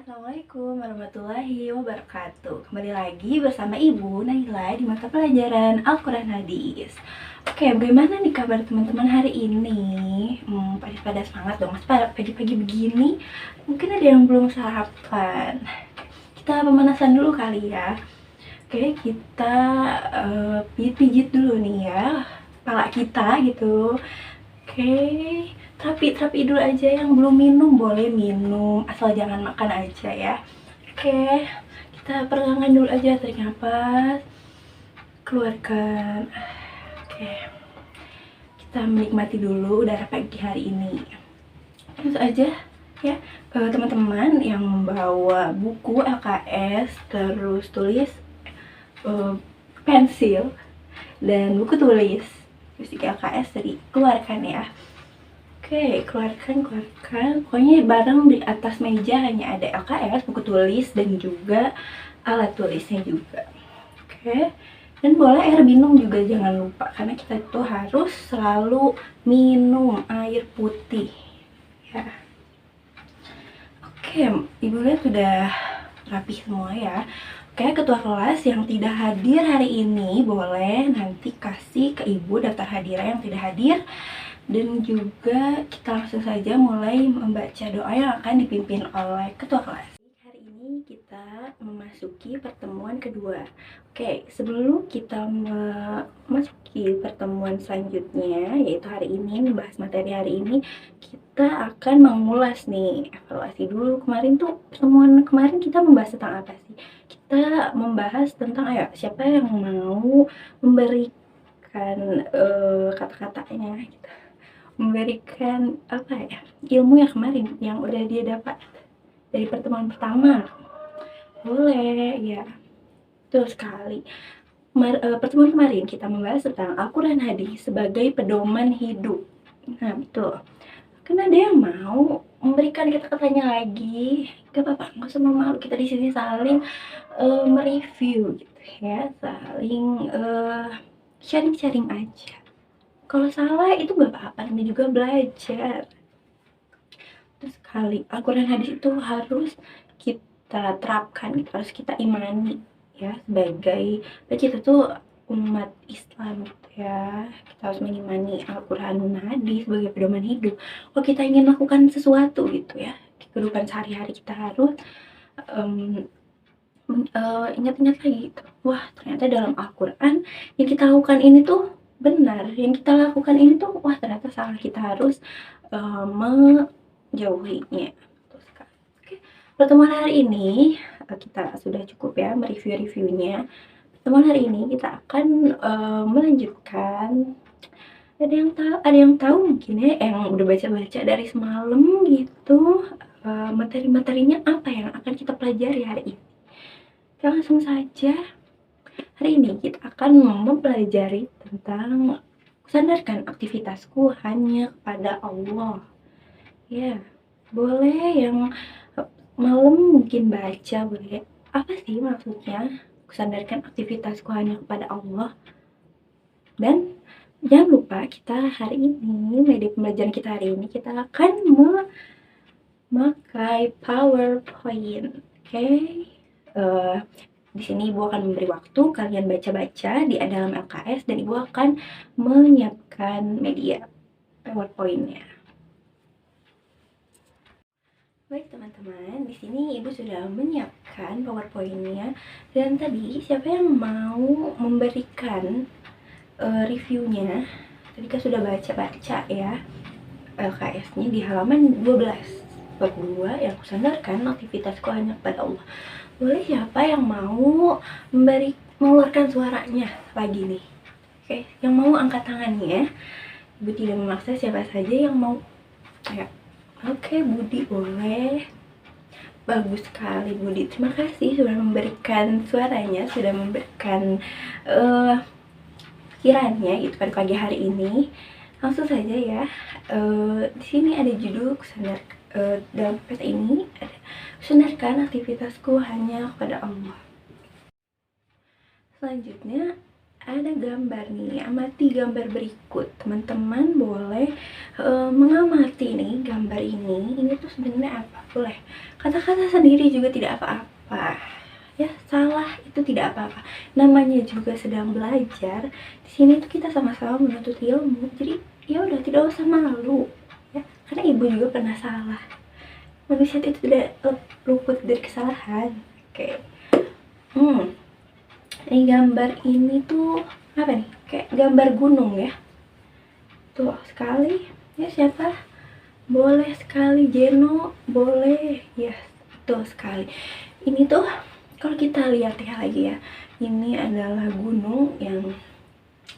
Assalamualaikum warahmatullahi wabarakatuh. Kembali lagi bersama Ibu Naila di mata pelajaran Al-Quran Hadis. Oke, bagaimana nih kabar teman-teman hari ini? Pada semangat dong, pagi-pagi begini. Mungkin ada yang belum sarapan. Kita pemanasan dulu kali ya. Oke, kita pijit-pijit dulu nih ya kepala kita gitu. Oke, terapi dulu aja. Yang belum minum boleh minum, asal jangan makan aja ya. Oke, kita peregangan dulu aja, tarik nafas, keluarkan. Oke, kita menikmati dulu udara pagi hari ini. Terus aja ya, teman-teman yang membawa buku LKS, terus tulis pensil dan buku tulis fisik LKS tadi keluarkan ya. Oke, keluarkan. Pokoknya barang di atas meja hanya ada LKS, buku tulis, dan juga alat tulisnya juga. Oke, dan boleh air minum juga jangan lupa, karena kita tuh harus selalu minum air putih ya. Oke, ibu lihat sudah rapi semua ya. Oke, ketua kelas yang tidak hadir hari ini boleh nanti kasih ke ibu daftar hadiah yang tidak hadir. Dan juga kita langsung saja mulai membaca doa yang akan dipimpin oleh ketua kelas. Hari ini kita memasuki pertemuan kedua. Oke, sebelum kita memasuki pertemuan selanjutnya, yaitu hari ini, membahas materi hari ini, kita akan mengulas nih, evaluasi dulu. Kemarin tuh, pertemuan kemarin kita membahas tentang apa sih? Kita membahas tentang, siapa yang mau memberikan kata-katanya gitu, memberikan ilmu yang kemarin yang udah dia dapat dari pertemuan pertama. Boleh ya, betul sekali. Pertemuan kemarin kita membahas tentang Al-Quran Hadis sebagai pedoman hidup. Nah betul, kan ada yang mau memberikan kata-katanya lagi. Gak apa-apa, nggak usah malu, kita di sini saling mereview gitu ya, saling sharing aja. Kalau salah itu gak apa-apa, namanya juga belajar. Terus sekali, Al-Quran Hadis itu harus kita terapkan, harus kita imani ya, sebagai kita tuh umat Islam gitu ya. Kita harus mengimani Al-Quran Hadis sebagai pedoman hidup. Kalau kita ingin melakukan sesuatu gitu ya, kehidupan sehari-hari, kita harus ingat-ingat lagi gitu. Wah, ternyata dalam Al-Quran yang kita lakukan ini tuh benar, yang kita lakukan ini tuh wah ternyata salah, kita harus menjauhinya. Oke, pertemuan hari ini kita sudah cukup ya mereview-reviewnya. Pertemuan hari ini kita akan melanjutkan. Ada yang tahu mungkin ya, yang udah baca-baca dari semalam gitu, materi-materinya apa yang akan kita pelajari hari ini. Langsung saja, hari ini kita akan mempelajari tentang sandarkan aktivitasku hanya kepada Allah. Ya, boleh yang malam mungkin baca, boleh. Apa sih maksudnya sandarkan aktivitasku hanya kepada Allah? Dan jangan lupa kita hari ini, media pembelajaran kita hari ini, kita akan memakai PowerPoint. Oke. Di sini Ibu akan memberi waktu kalian baca-baca di dalam LKS dan Ibu akan menyiapkan media PowerPoint-nya. Baik teman-teman, di sini Ibu sudah menyiapkan PowerPoint-nya, dan tadi siapa yang mau memberikan reviewnya? Tadi kan sudah baca-baca ya LKS-nya di halaman 12. Bab 2 yang kusandarkan aktivitasku hanya kepada Allah. Boleh siapa yang mau mengeluarkan suaranya lagi nih? Oke, yang mau angkat tangannya. Ibu tidak memaksa, siapa saja yang mau. Ayo. Oke, Budi boleh. Bagus sekali Budi, terima kasih sudah memberikan suaranya, sudah memberikan kiranya gitu pada pagi hari ini. Langsung saja ya. Di sini ada judul dalam PPT ini ada sandarkan aktivitasku hanya kepada Allah. Selanjutnya ada gambar nih, amati gambar berikut. Teman-teman boleh mengamati nih gambar ini tuh sebenarnya apa. Boleh kata-kata sendiri juga tidak apa-apa ya, salah itu tidak apa-apa, namanya juga sedang belajar. Di sini tuh kita sama-sama menuntut ilmu, jadi ya udah, tidak usah malu ya, karena ibu juga pernah salah. Manusia itu tidak luput dari kesalahan. Oke. Ini gambar ini tuh apa nih, kayak gambar gunung ya. Tuh sekali ya, siapa boleh sekali, Jeno boleh ya. Tuh sekali, ini tuh kalau kita lihat ya lagi ya, ini adalah gunung yang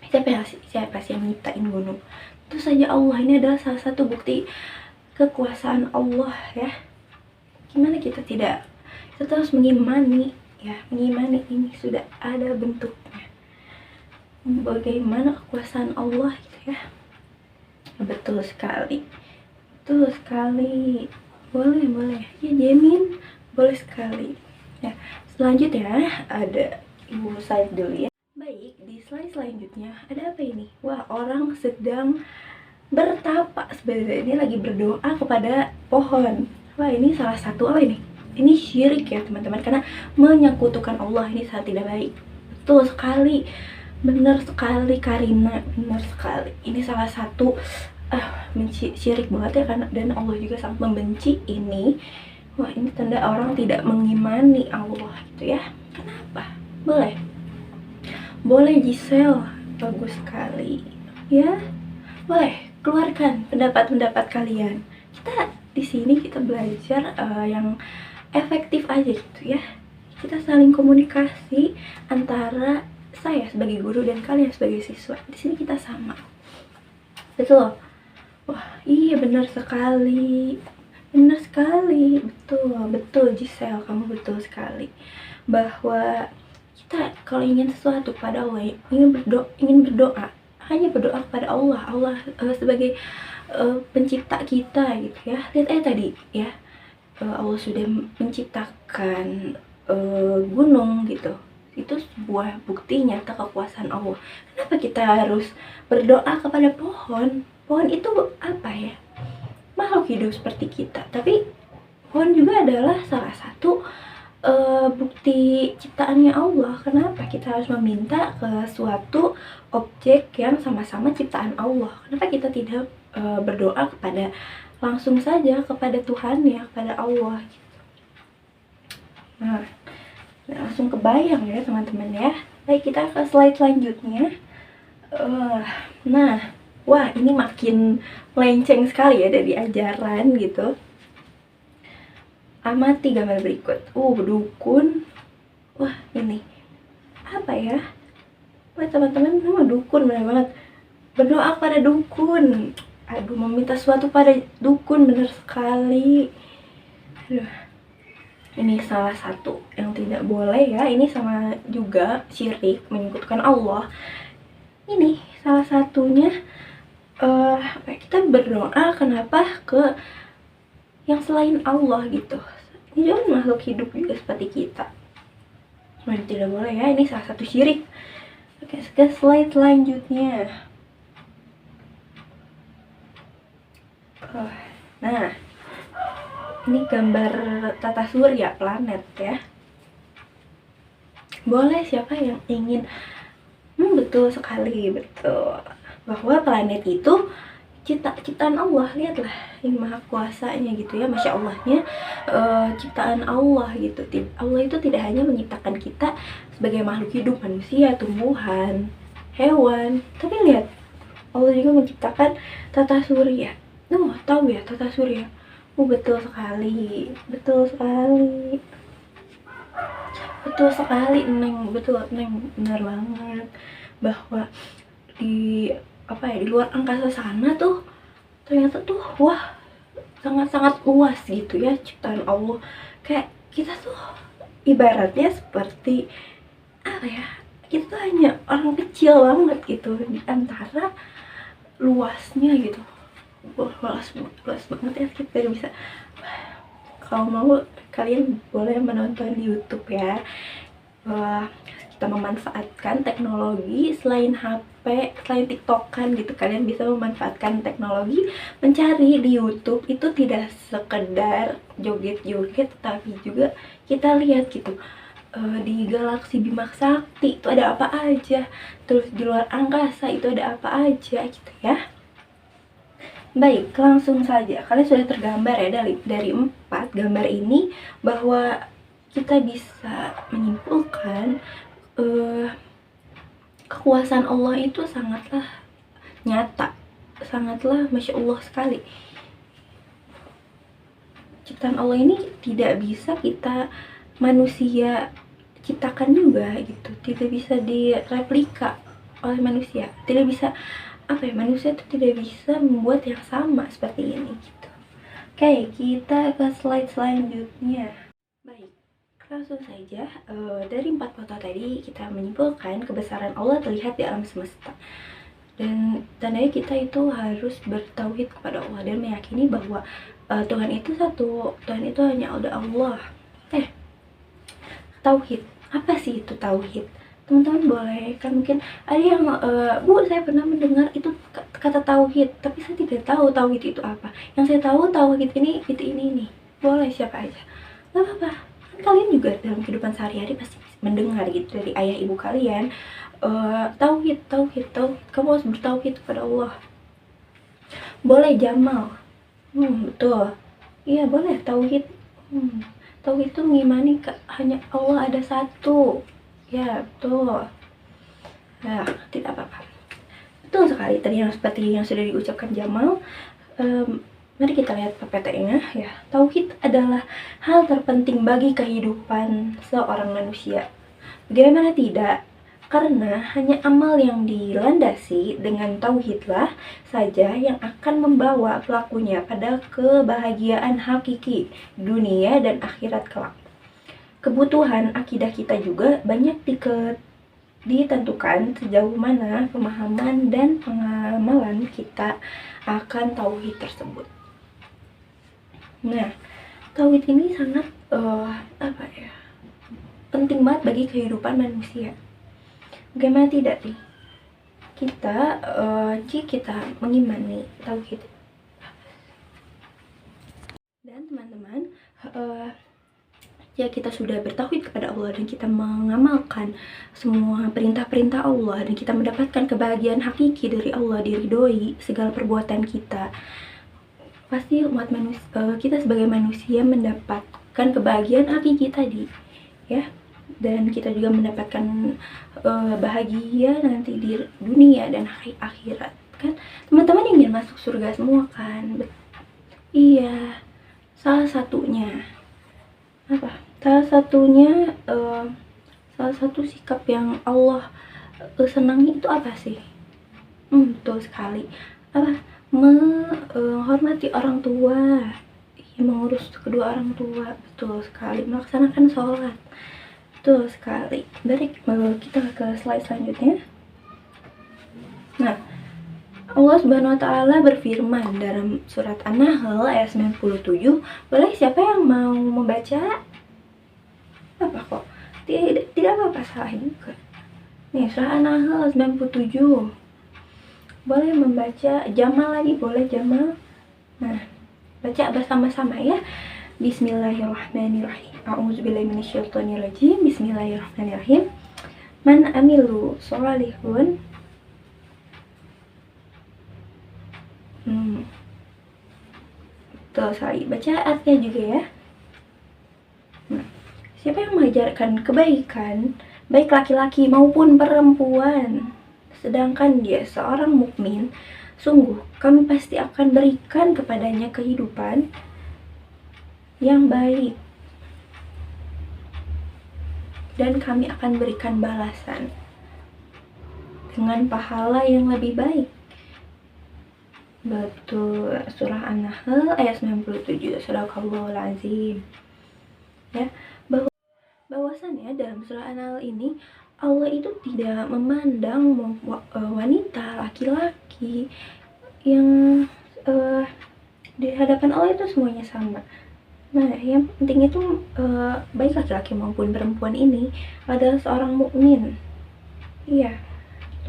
siapa sih yang nyiptain gunung. Itu saja Allah, ini adalah salah satu bukti kekuasaan Allah ya. Gimana kita harus mengimani ya, mengimani ini sudah ada bentuknya, bagaimana kekuasaan Allah gitu ya. Betul sekali, betul sekali. Boleh ya Jemin, boleh sekali ya. Selanjutnya ada Ibu slide dulu ya. Baik, di slide selanjutnya ada apa ini? Wah, orang sedang bertapa sebenarnya, ini lagi berdoa kepada pohon. Wah, ini salah satu apa ini? Ini syirik ya teman-teman, karena menyekutukan Allah, ini sangat tidak baik. Betul sekali, benar sekali Karina, benar sekali. Ini salah satu syirik banget ya, karena dan Allah juga sangat membenci ini. Wah, ini tanda orang tidak mengimani Allah gitu ya. Kenapa? Boleh Giselle, bagus sekali ya. Boleh keluarkan pendapat-pendapat kalian. Kita di sini kita belajar yang efektif aja gitu ya. Kita saling komunikasi antara saya sebagai guru dan kalian sebagai siswa. Di sini kita sama. Betul. Wah, iya benar sekali. Benar sekali. Betul Giselle, kamu betul sekali. Bahwa kita kalau ingin sesuatu pada Allah, ingin berdoa, hanya berdoa kepada Allah sebagai pencipta kita gitu ya. Lihat aja tadi ya, Allah sudah menciptakan gunung gitu. Itu sebuah bukti nyata kekuasaan Allah. Kenapa kita harus berdoa kepada pohon? Pohon itu apa ya? Makhluk hidup seperti kita, tapi pohon juga adalah salah satu bukti ciptaannya Allah. Kenapa kita harus meminta ke suatu objek yang sama-sama ciptaan Allah? Kenapa kita tidak berdoa langsung saja kepada Tuhan ya, kepada Allah gitu. Nah, langsung kebayang ya teman-teman ya. Baik, kita ke slide selanjutnya. Nah, wah ini makin melenceng sekali ya dari ajaran gitu. Amati gambar berikut. Dukun. Wah, ini apa ya? Wah teman-teman, memang dukun, benar banget. Berdoa kepada dukun. Aduh, meminta sesuatu pada dukun, benar sekali. Aduh, ini salah satu yang tidak boleh ya. Ini sama juga syirik, menyekutukan Allah. Ini salah satunya kita berdoa kenapa ke yang selain Allah gitu. Ini juga makhluk hidup juga seperti kita. Nah, tidak boleh ya, ini salah satu syirik. Oke, ke slide selanjutnya. Nah, ini gambar tata surya planet ya. Boleh siapa yang ingin betul sekali, betul, bahwa planet itu ciptaan Allah. Lihatlah yang maha kuasanya gitu ya, masya Allahnya, ciptaan Allah gitu. Allah itu tidak hanya menciptakan kita sebagai makhluk hidup, manusia, tumbuhan, hewan, tapi lihat Allah juga menciptakan tata surya. Tahu ya tata surya? Betul sekali, betul sekali, betul sekali Neng, betul Neng, benar banget bahwa di di luar angkasa sana tuh ternyata tuh wah sangat-sangat luas gitu ya ciptaan Allah. Kayak kita tuh ibaratnya seperti apa ya, kita tuh hanya orang kecil banget gitu di antara luasnya gitu. Luas banget ya, kita bisa. Kalau mau kalian boleh menonton di YouTube ya. kita memanfaatkan teknologi selain HP, selain TikTokan gitu. Kalian bisa memanfaatkan teknologi mencari di YouTube itu tidak sekedar joget-joget, tapi juga kita lihat gitu di galaksi Bima Sakti itu ada apa aja, terus di luar angkasa itu ada apa aja gitu ya. Baik, langsung saja. Kalian sudah tergambar ya dari 4 gambar ini bahwa kita bisa menyimpulkan kekuasaan Allah itu sangatlah nyata, sangatlah Masya Allah sekali. Ciptaan Allah ini tidak bisa kita manusia ciptakan juga gitu, tidak bisa direplika oleh manusia, tidak bisa manusia itu tidak bisa membuat yang sama seperti ini gitu. Oke, kita ke slide selanjutnya. Baik, langsung saja dari 4 foto tadi kita menyimpulkan kebesaran Allah terlihat di alam semesta, dan tandanya kita itu harus bertauhid kepada Allah dan meyakini bahwa Tuhan itu satu, Tuhan itu hanya ada Allah. Tauhid, apa sih itu tauhid? Teman-teman boleh kan, mungkin ada yang Bu, saya pernah mendengar itu kata tauhid, tapi saya tidak tahu tauhid itu apa. Yang saya tahu tauhid ini nih. Boleh siapa aja, nggak apa-apa. Kan kalian juga dalam kehidupan sehari-hari pasti mendengar gitu dari ayah ibu kalian, tauhid, kamu harus bertauhid kepada Allah. Boleh Jamal, betul, iya boleh tauhid. Tauhid itu mengimani hanya Allah ada satu. Ya, betul. Nah, tidak apa-apa. Betul sekali tadi yang seperti yang sudah diucapkan Jamal. Mari kita lihat PPT-nya ya. Tauhid adalah hal terpenting bagi kehidupan seorang manusia. Bagaimana tidak? Karena hanya amal yang dilandasi dengan tauhidlah saja yang akan membawa pelakunya pada kebahagiaan hakiki dunia dan akhirat kelak. Kebutuhan akidah kita juga banyak ditentukan sejauh mana pemahaman dan pengamalan kita akan tauhid tersebut. Nah, tauhid ini sangat penting banget bagi kehidupan manusia. Bagaimana tidak nih kita jika kita mengimani tauhid. Dan teman-teman, jika kita sudah bertauhid kepada Allah dan kita mengamalkan semua perintah-perintah Allah dan kita mendapatkan kebahagiaan hakiki dari Allah, diridhoi segala perbuatan kita, pasti kita sebagai manusia mendapatkan kebahagiaan hakiki tadi ya. Dan kita juga mendapatkan bahagia nanti di dunia dan akhirat kan. Teman-teman ingin masuk surga semua kan? Iya, salah satunya salah satu sikap yang Allah senangi itu apa sih? Betul sekali, menghormati orang tua, mengurus kedua orang tua, betul sekali, melaksanakan sholat. Betul sekali. Dari kita ke slide selanjutnya. Nah, Allah Subhanahu wa Ta'ala berfirman dalam surat An-Nahl ayat 97. Boleh siapa yang mau membaca? Apa kok? Tidak apa-apa, salah juga. Nih, surah An-Nahl 97. Boleh membaca. Jamal lagi, boleh Jamal. Nah, baca bersama-sama ya. Bismillahirrahmanirrahim. A'udzubillahi minasyaitonirrajim. Bismillahirrahmanirrahim. Man amilu sholihun. Betul sekali. Baca artinya juga ya. Nah, siapa yang mengajarkan kebaikan, baik laki-laki maupun perempuan, sedangkan dia seorang mukmin, sungguh kami pasti akan berikan kepadanya kehidupan yang baik, dan kami akan berikan balasan dengan pahala yang lebih baik. Betul, surah An-Nahl ayat 97. Sadaqallahul azim. Ya, bahwasannya dalam surah An-Nahl ini Allah itu tidak memandang wanita, laki-laki, yang di hadapan Allah itu semuanya sama. Nah, yang penting itu baik laki-laki maupun perempuan ini adalah seorang mukmin. Iya,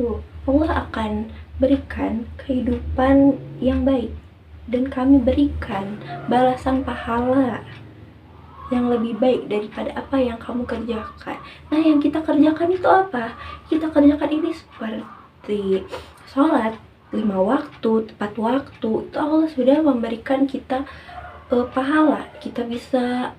tuh Allah akan berikan kehidupan yang baik dan kami berikan balasan pahala yang lebih baik daripada apa yang kamu kerjakan. Nah, yang kita kerjakan itu apa? Kita kerjakan ini seperti sholat 5 waktu, tepat waktu. Itu Allah sudah memberikan kita pahala. Kita bisa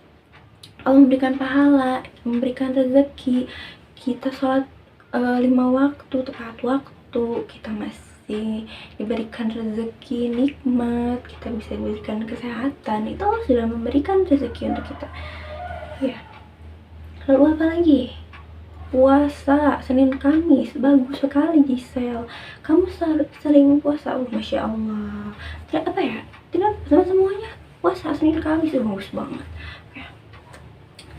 Allah memberikan pahala, memberikan rezeki. Kita sholat 5 waktu, tepat waktu. Kita masih diberikan rezeki nikmat, kita bisa diberikan kesehatan. Itu Allah sudah memberikan rezeki untuk kita. Ya. Lalu apa lagi? Puasa Senin Kamis, bagus sekali Gisel. Kamu sering puasa? Oh, Masya Allah. Tidak apa ya? Tidak semuanya puasa Senin Kamis bagus banget. Ya.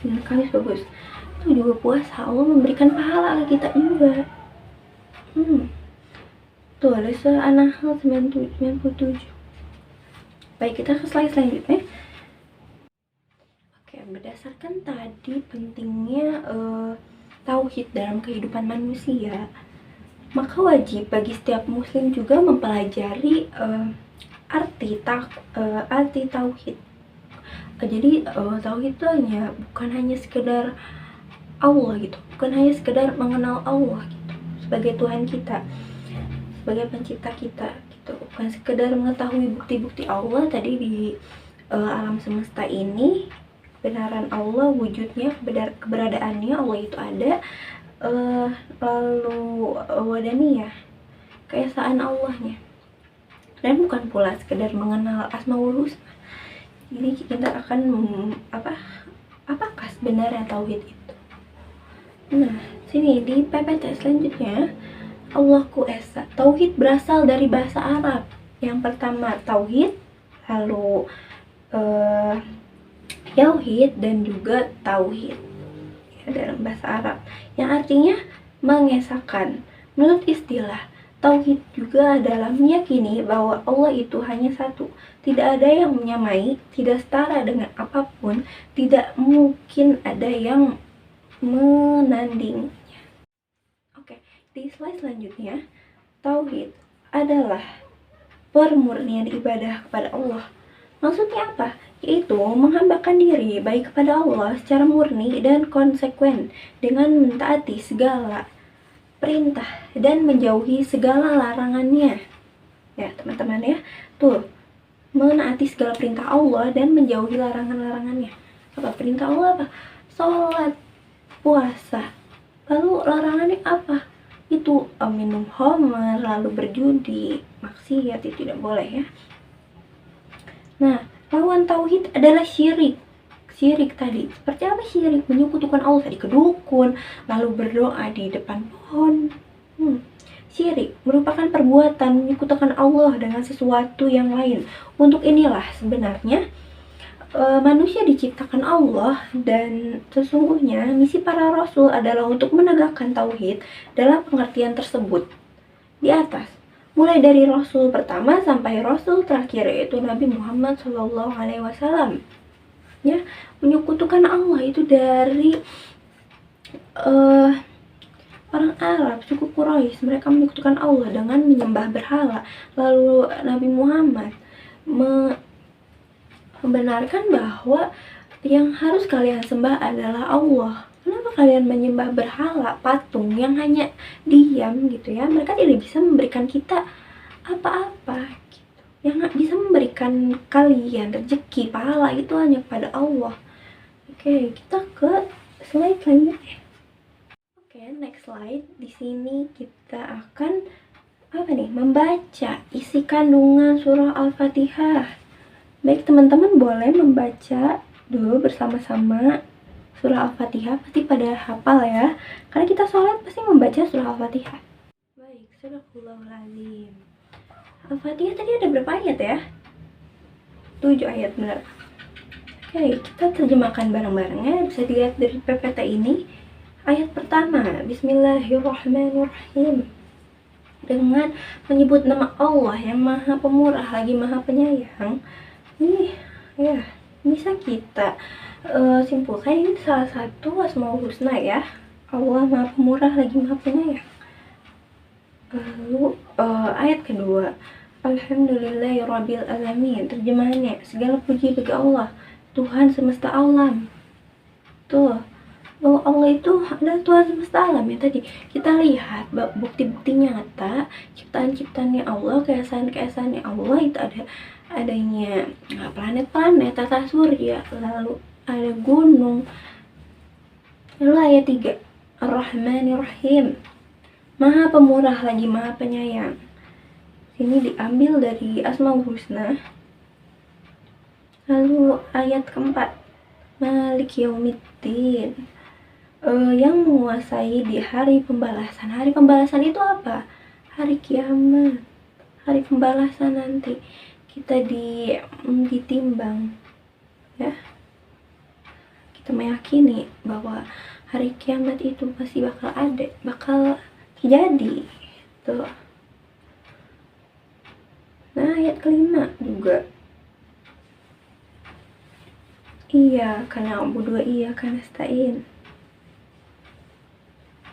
Senin Kamis bagus. Itu juga puasa, Allah memberikan pahala ke kita juga. Tuh ada An-Nahl 97. Baik, kita ke slide selanjutnya. Oke, berdasarkan tadi pentingnya tauhid dalam kehidupan manusia, maka wajib bagi setiap muslim juga mempelajari arti tauhid. Jadi tauhid itu bukan hanya sekedar Allah gitu, bukan hanya sekedar mengenal Allah gitu sebagai Tuhan kita, sebagai pencipta kita gitu, bukan sekedar mengetahui bukti-bukti Allah tadi di alam semesta ini, kebenaran Allah, wujudnya, keberadaannya Allah itu ada, lalu wadaniyah, keesaan Allahnya, dan bukan pula sekedar mengenal asmaul husna. Jadi kita akan apakah sebenarnya tauhid itu. Nah, sini di PPT selanjutnya, Allahu Esa. Tauhid berasal dari bahasa Arab. Yang pertama tauhid, lalu yauhid, dan juga tauhid ya, dalam bahasa Arab, yang artinya mengesahkan. Menurut istilah, tauhid juga adalah meyakini bahwa Allah itu hanya satu, tidak ada yang menyamai, tidak setara dengan apapun, tidak mungkin ada yang menandingnya. Oke, di slide selanjutnya, tauhid adalah pemurnian ibadah kepada Allah. Maksudnya apa? Yaitu menghambakan diri baik kepada Allah secara murni dan konsekuen dengan mentaati segala perintah dan menjauhi segala larangannya. Ya, teman-teman ya. Tuh, menaati segala perintah Allah dan menjauhi larangan-larangannya. Apa perintah Allah? Apa? Sholat, puasa. Lalu larangannya apa? Itu minum khamar, lalu berjudi, maksiat, itu tidak boleh ya. Nah, lawan tauhid adalah syirik. Syirik tadi, seperti apa syirik? Menyekutukan Allah tadi ke dukun, lalu berdoa di depan pohon. Syirik merupakan perbuatan menyekutukan Allah dengan sesuatu yang lain. Untuk inilah sebenarnya manusia diciptakan Allah, dan sesungguhnya misi para rasul adalah untuk menegakkan tauhid dalam pengertian tersebut di atas, mulai dari rasul pertama sampai rasul terakhir, yaitu Nabi Muhammad SAW. Ya, menyekutukan Allah itu dari orang Arab, suku Quraisy, mereka menyekutukan Allah dengan menyembah berhala. Lalu Nabi Muhammad membenarkan bahwa yang harus kalian sembah adalah Allah. Kenapa kalian menyembah berhala, patung yang hanya diam gitu ya? Mereka tidak bisa memberikan kita apa-apa gitu. Yang bisa memberikan kalian rezeki, pahala itu hanya pada Allah. Oke, kita ke slide selanjutnya. Oke, next slide. Di sini kita akan membaca isi kandungan surah Al-Fatihah. Baik, teman-teman boleh membaca dulu bersama-sama surah Al-Fatihah. Pasti pada hafal ya, karena kita sholat pasti membaca surah Al-Fatihah. Baik, Sadaqallahul-Azim. Al-Fatihah tadi ada berapa ayat ya? 7 ayat, benar. Oke, kita terjemahkan bareng-bareng ya. Bisa dilihat dari PPT ini. Ayat pertama, Bismillahirrahmanirrahim. Dengan menyebut nama Allah yang Maha Pemurah lagi Maha Penyayang. Nih, ya, bisa kita simpulkan ini salah satu Asmaul Husna ya. Allah Maha Pemurah lagi Maha Penyayang. Lalu ayat kedua, Alhamdulillahirabbil alamin. Terjemahannya, segala puji bagi Allah, Tuhan semesta alam. Tuh, bahwa Allah itu adalah Tuhan semesta alam ya. Tadi kita lihat bukti-bukti nyata ciptaan-ciptaannya Allah, keesaan-keesaannya Allah itu adanya planet-planet, tata surya, lalu ada gunung. Lalu ayat 3, Ar-Rahmanir-Rahim. Maha Pemurah lagi Maha Penyayang. Ini diambil dari Asmaul Husna. Lalu ayat keempat, Malik Yaumiddin, yang menguasai di hari pembalasan. Hari pembalasan itu apa? Hari kiamat, hari pembalasan nanti kita ditimbang ya. Kita meyakini bahwa hari kiamat itu pasti bakal terjadi tuh. Nah, ayat kelima juga, iya karena Abu iya karena nasta'in.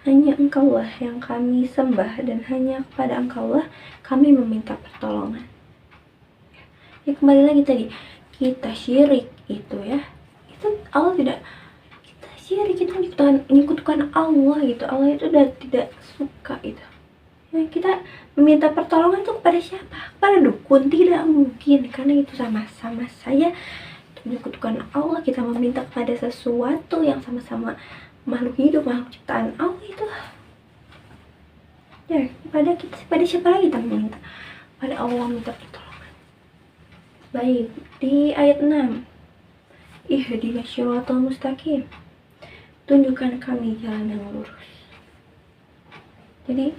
Hanya Engkaulah yang kami sembah dan hanya kepada Engkaulah kami meminta pertolongan. Ya kembali lagi tadi, kita syirik itu ya, itu Allah tidak, kita syirik itu menyekutukan Allah gitu. Allah itu udah tidak suka itu. Nah, kita meminta pertolongan itu kepada siapa? Kepada dukun? Tidak mungkin, karena itu sama-sama saya menyekutukan Allah. Kita meminta kepada sesuatu yang sama-sama makhluk hidup, makhluk ciptaan Allah itu. Ya, pada siapa lagi kita meminta? Pada Allah minta pertolongan. Baik, di ayat 6, Ihdinas siratal mustaqim. Tunjukkan kami jalan yang lurus. Jadi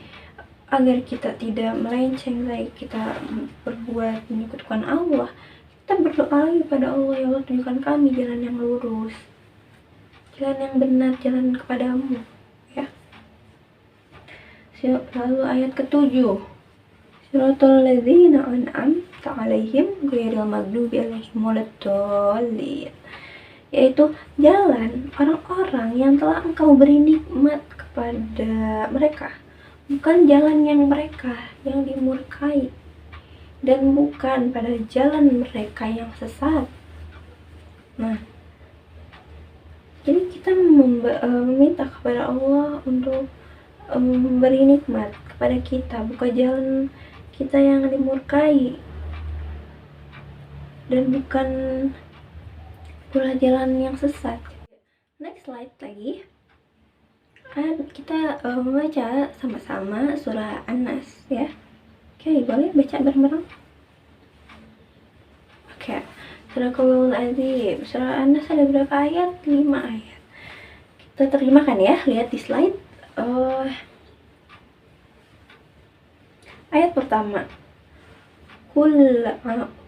agar kita tidak melenceng lagi, kita berbuat menyekutukan Allah, kita berdoa lagi pada Allah, ya Allah tunjukkan kami jalan yang lurus, jalan yang benar, jalan kepadamu ya. Lalu ayat ke-7, Siratal ladzina an'amta 'alaihim ghairil maghdubi 'alaihim waladdallin, yaitu jalan orang-orang yang telah Engkau beri nikmat kepada mereka, bukan jalan yang mereka yang dimurkai, dan bukan pada jalan mereka yang sesat. Nah, jadi kita meminta kepada Allah untuk memberi nikmat kepada kita, bukan jalan kita yang dimurkai, dan bukan pula jalan yang sesat. Next slide lagi. Kita membaca sama-sama surah An-Nas ya. Oke, boleh baca bareng-bareng? Oke. Surahul Azim. Surah An-Nas ada berapa ayat? 5 ayat. Kita terjemahkan ya, lihat di slide. Ayat pertama, Qul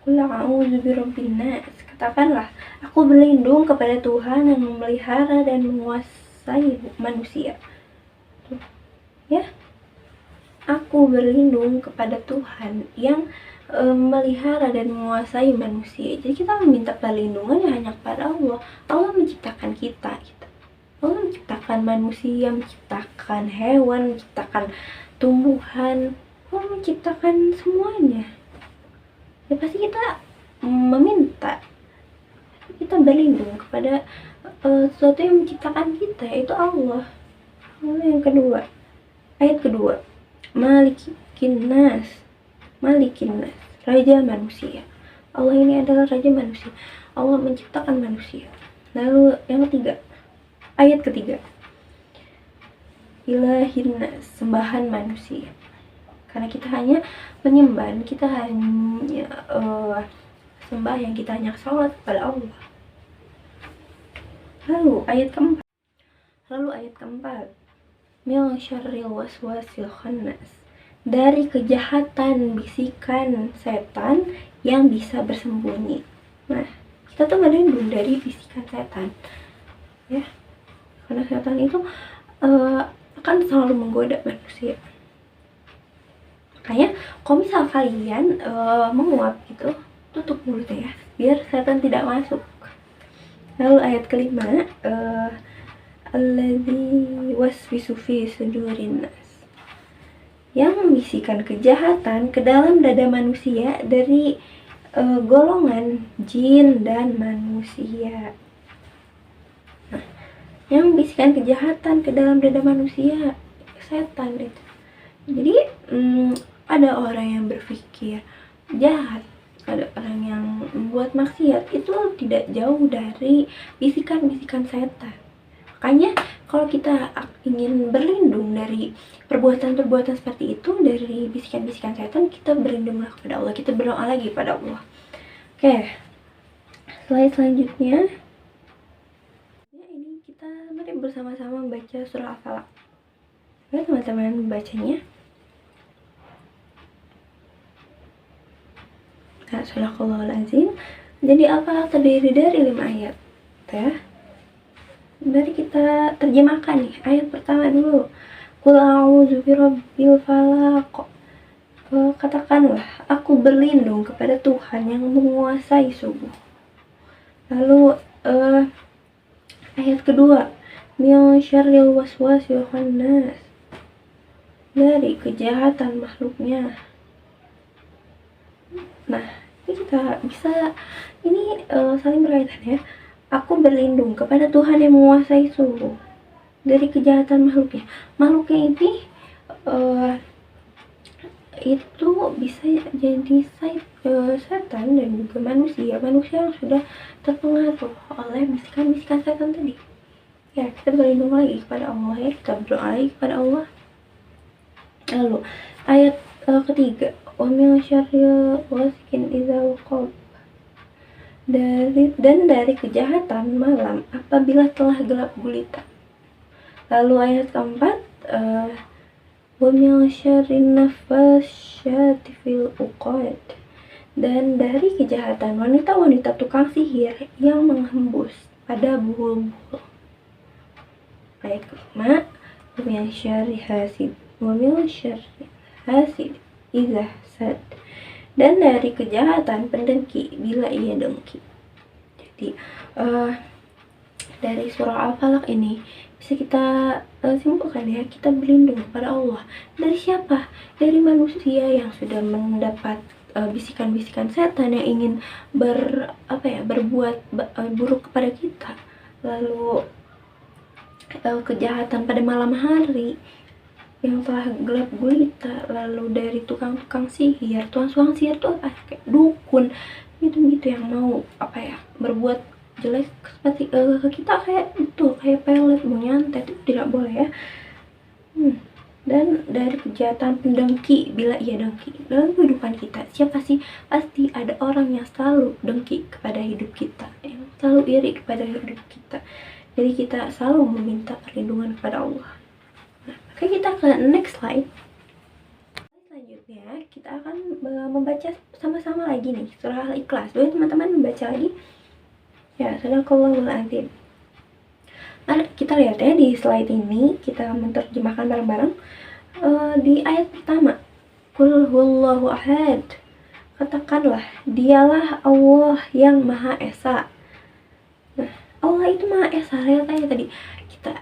a'udzu birabbin nas. Katakanlah, aku berlindung kepada Tuhan yang memelihara dan menguasai manusia. Ya, aku berlindung kepada Tuhan yang memelihara dan menguasai manusia. Jadi kita meminta perlindungan hanya kepada Allah. Allah menciptakan kita. Allah menciptakan manusia, menciptakan hewan, menciptakan tumbuhan. Allah menciptakan semuanya. Ya pasti kita meminta, kita berlindung kepada sesuatu yang menciptakan kita, yaitu Allah. Lalu yang kedua, ayat kedua, Malikin nas, Raja manusia. Allah ini adalah Raja manusia. Allah menciptakan manusia. Lalu yang ketiga, ayat ketiga, Ilahin nas, sembahan manusia. Karena kita hanya menyembah, kita hanya sembah yang kita hanya sholat kepada Allah. Lalu ayat keempat, Min syarril waswasil khannas, dari kejahatan bisikan setan yang bisa bersembunyi. Nah, kita tuh berlindung dari bisikan setan ya, karena setan itu akan selalu menggoda manusia. Makanya kalau misal kalian menguap gitu, tutup mulutnya ya, biar setan tidak masuk. Lalu ayat kelima, alladzi waswisu fi sudurin nas, yang membisikkan kejahatan ke dalam dada manusia dari golongan jin dan manusia. Nah, yang membisikkan kejahatan ke dalam dada manusia, setan itu. Jadi ada orang yang berpikir jahat, ada orang yang membuat maksiat, itu tidak jauh dari bisikan-bisikan setan. Makanya kalau kita ingin berlindung dari perbuatan-perbuatan seperti itu, dari bisikan-bisikan setan, kita berlindunglah kepada Allah, kita berdoa lagi pada Allah. Oke, slide selanjutnya. Ini kita mari bersama-sama membaca surah Al-Falaq. Oke, teman-teman membacanya. Nah, Sadaqallahul Azim. Jadi Al-Falaq terdiri dari 5 ayat, ya. Mari kita terjemahkan nih. Ayat pertama dulu. Qul a'udzu birabbil falaq. Katakanlah, aku berlindung kepada Tuhan yang menguasai subuh. Lalu ayat kedua, min syarril waswasil khannas, dari kejahatan makhluknya. Nah, ini kita bisa, ini saling berkaitan ya. Aku berlindung kepada Tuhan yang menguasai subuh dari kejahatan makhluknya. Makhluknya ini itu bisa jadi setan dan juga manusia yang sudah terpengaruh oleh bisikan-bisikan setan tadi. Ya, kita berlindung lagi kepada Allah, ya, kita berdoa lagi kepada Allah. Lalu ayat ketiga, wa min syarril ghasiqin idza waqab, dari kejahatan malam apabila telah gelap gulita. Lalu ayat keempat, wa min syarrin naffasyati fil uqad, dan dari kejahatan wanita-wanita tukang sihir yang menghembus pada buhul-buhul. Ayat kelima, wa min syarri hasid idza hasad, dan dari kejahatan pendengki bila ia dengki. Jadi dari surah Al-Falaq ini bisa kita simpulkan ya, kita berlindung kepada Allah. Dari siapa? Dari manusia yang sudah mendapat bisikan-bisikan setan yang ingin berbuat buruk kepada kita. Lalu kejahatan pada malam hari yang telah gelap gulita. Lalu dari tukang-tukang sihir, tukang sihir itu kayak dukun gitu yang mau berbuat jelek seperti kita, kayak pelet, mau nyantet, itu tidak boleh ya. Dan dari kejahatan pendengki bila ia dengki. Dalam kehidupan kita, siapa sih? Pasti ada orang yang selalu dengki kepada hidup kita, yang selalu iri kepada hidup kita. Jadi kita selalu meminta perlindungan kepada Allah. Nah, oke, kita ke next slide. Selanjutnya kita akan membaca sama-sama lagi nih surah Al-Ikhlas. Boleh teman-teman membaca lagi? Ya, Sadaqallahul Azim. Mari kita lihat ya di slide ini, kita menerjemahkan bareng-bareng. Di ayat pertama, Qul huwallahu ahad, katakanlah dialah Allah yang Maha Esa. Nah, Allah itu Maha Esa. Lihat aja tadi kita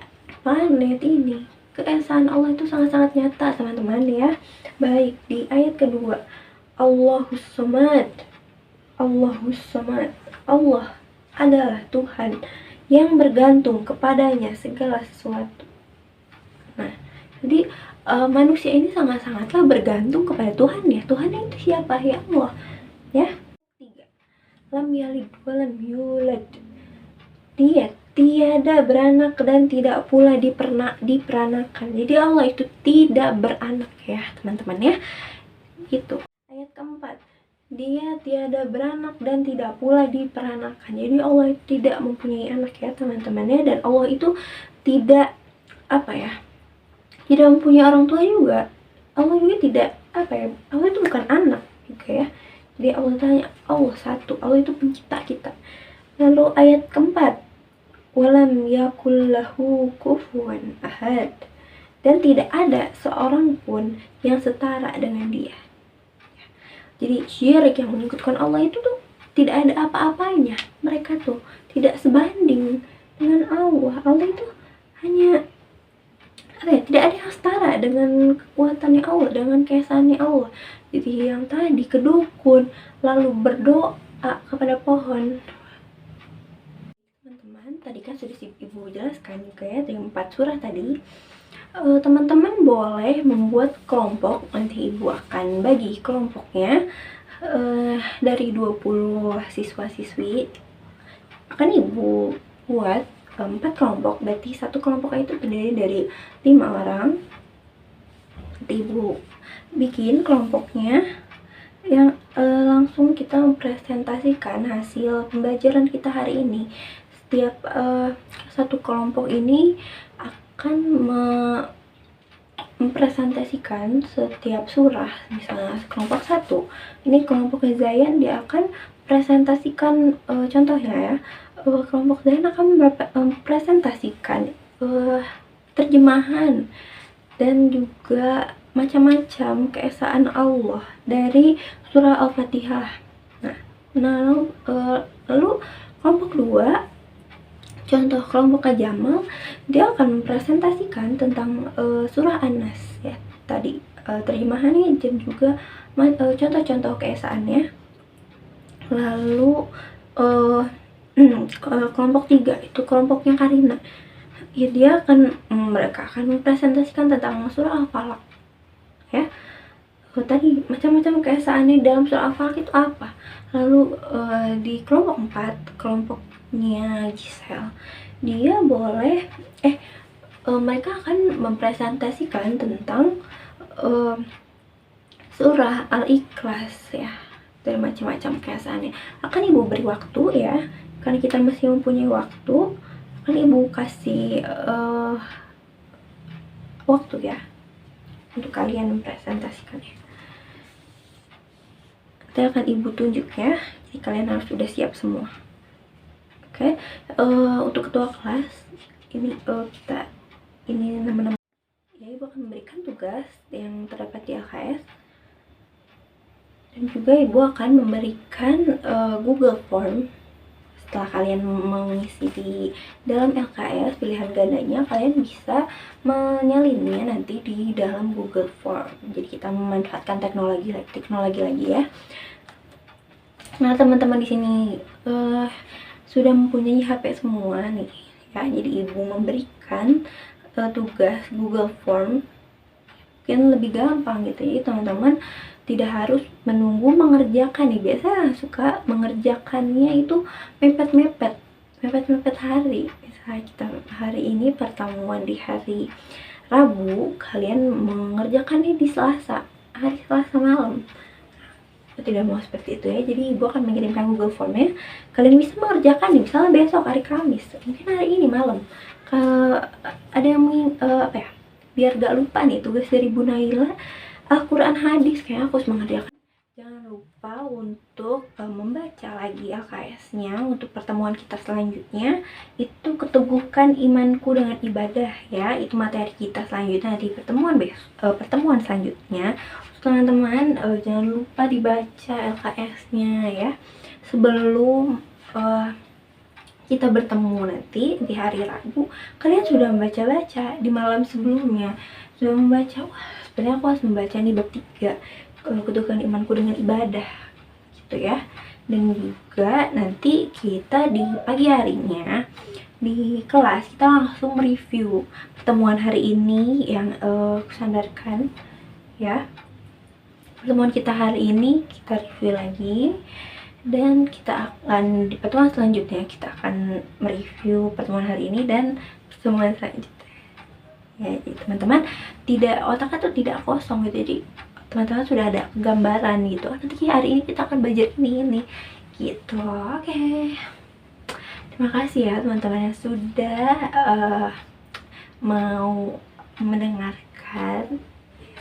lihat ini, keesaan Allah itu sangat-sangat nyata teman-teman ya. Baik, di ayat kedua, Allahus Samad. Allahus Samad, Allah adalah Tuhan yang bergantung kepadanya segala sesuatu. Nah, jadi manusia ini sangat-sangatlah bergantung kepada Tuhan ya. Tuhan itu siapa? Ya Allah. Ya. 3. Lam yalid wa lam yulad. Dia tiada beranak dan tidak pula diperanakan. Jadi Allah itu tidak beranak ya, teman-teman ya. Itu. Ayat keempat, dia tiada beranak dan tidak pula diperanakan. Jadi Allah itu tidak mempunyai anak ya, teman-teman ya. Dan Allah itu tidak tidak mempunyai orang tua juga. Allah juga tidak Allah itu bukan anak gitu ya. Jadi Allah tanya, Allah satu, Allah itu pencipta kita. Lalu ayat keempat, walam yakul lahu kufuwan ahad, dan tidak ada seorang pun yang setara dengan dia. Jadi syirik yang menyekutukan Allah itu tuh tidak ada apa-apanya. Mereka tuh tidak sebanding dengan Allah. Allah itu hanya tidak ada yang setara dengan kekuatannya Allah, dengan keesaannya Allah. Jadi yang tadi ke dukun lalu berdoa kepada pohon. Teman-teman, tadi kan sudah ibu jelaskan juga ya dengan 4 surah tadi. Teman-teman boleh membuat kelompok, nanti ibu akan bagi kelompoknya dari 20 siswa-siswi. Akan ibu buat 4 kelompok, berarti satu kelompok itu terdiri dari 5 orang. Nanti ibu bikin kelompoknya yang langsung kita mempresentasikan hasil pembelajaran kita hari ini. Setiap satu kelompok ini akan mempresentasikan setiap surah. Misalnya kelompok 1 ini kelompok Zayan, dia akan presentasikan contohnya ya, kelompok Zayan akan mempresentasikan terjemahan dan juga macam-macam keesaan Allah dari surah Al-Fatihah. Lalu kelompok 2, contoh kelompok Jamal, dia akan mempresentasikan tentang surah An-Nas ya tadi, terjemahannya dan juga contoh-contoh keesaannya. Lalu kelompok 3 itu kelompoknya Karina ya, mereka akan mempresentasikan tentang surah Al-Falaq ya. Tadi macam-macam keesaannya dalam surah Al-Falaq itu apa. Lalu di kelompok 4, kelompoknya Giselle, dia boleh mereka akan mempresentasikan tentang surah Al-Ikhlas ya, dari macam-macam keesaannya. Akan ibu beri waktu ya, karena kita masih mempunyai waktu, akan ibu kasih waktu ya untuk kalian mempresentasikannya. Nanti akan ibu tunjuk ya, jadi kalian harus sudah siap semua. Oke. Untuk ketua kelas ini ini nama-nama ya, ibu akan memberikan tugas yang terdapat di LKS, dan juga ibu akan memberikan Google Form. Setelah kalian mengisi di dalam LKS pilihan gandanya, kalian bisa menyalinnya nanti di dalam Google Form. Jadi kita memanfaatkan teknologi lagi ya. Nah, teman-teman di sini sudah mempunyai HP semua nih ya. Jadi ibu memberikan tugas Google Form mungkin lebih gampang gitu. Jadi teman-teman tidak harus menunggu mengerjakan nih. Biasa suka mengerjakannya itu mepet-mepet hari. Misalnya kita hari ini pertemuan di hari Rabu, kalian mengerjakannya di hari Selasa malam. Tidak mau seperti itu ya. Jadi ibu akan mengirimkan Google Formnya, kalian bisa mengerjakan nih, misalnya besok hari Kamis, mungkin hari ini malam. Ada yang biar gak lupa nih tugas dari Bu Naila, Al-Quran hadis, kayak aku harus mengerjakan. Jangan lupa untuk membaca lagi LKS-nya untuk pertemuan kita selanjutnya. Itu keteguhkan imanku dengan ibadah ya. Itu materi kita selanjutnya di pertemuan selanjutnya. Teman-teman jangan lupa dibaca LKS-nya ya sebelum kita bertemu nanti di hari Rabu. Kalian sudah membaca-baca di malam sebelumnya, sudah membaca, wah sebenarnya aku harus membaca nih bab 3, keteguhkan imanku dengan ibadah gitu ya. Dan juga nanti kita di pagi harinya di kelas kita langsung review pertemuan hari ini yang kusandarkan ya. Pertemuan kita hari ini kita review lagi, dan kita akan di pertemuan selanjutnya kita akan mereview pertemuan hari ini dan pertemuan selanjutnya ya. Jadi teman-teman otaknya tuh tidak kosong gitu, jadi teman-teman sudah ada gambaran gitu, nanti hari ini kita akan belajar ini gitu. Oke. Terima kasih ya teman-teman yang sudah mau mendengarkan,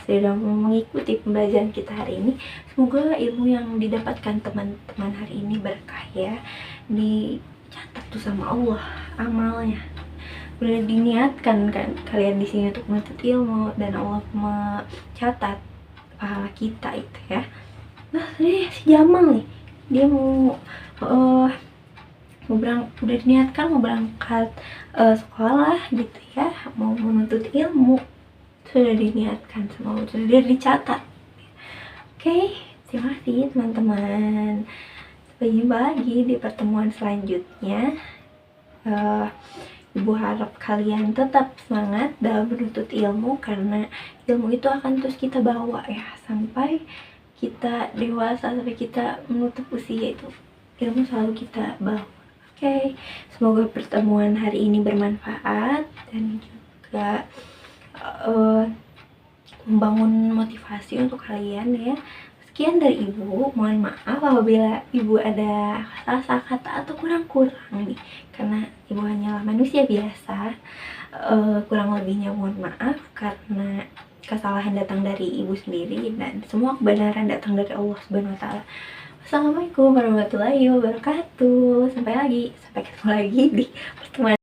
sudah mengikuti pembelajaran kita hari ini. Semoga ilmu yang didapatkan teman-teman hari ini berkah ya. Dicatat tuh sama Allah amalnya. Udah diniatkan kan kalian di sini untuk menuntut ilmu, dan Allah mencatat pahala kita itu ya. Nah, ini si Jamal nih, dia mau udah diniatkan mau berangkat sekolah gitu ya, mau menuntut ilmu, sudah diniatkan, semua sudah dicatat. Oke, terima kasih teman-teman. Sampai jumpa lagi di pertemuan selanjutnya. Ibu harap kalian tetap semangat dalam menuntut ilmu, karena ilmu itu akan terus kita bawa ya sampai kita dewasa, sampai kita menutup usia itu ilmu selalu kita bawa. Oke, semoga pertemuan hari ini bermanfaat dan juga membangun motivasi untuk kalian ya. Sekian dari Ibu, mohon maaf apabila Ibu ada salah kata atau kurang-kurang nih, karena Ibu hanyalah manusia biasa. Kurang lebihnya mohon maaf, karena kesalahan datang dari Ibu sendiri dan semua kebenaran datang dari Allah Subhanahu wa Ta'ala. Assalamualaikum warahmatullahi wabarakatuh. Sampai ketemu lagi di pertemuan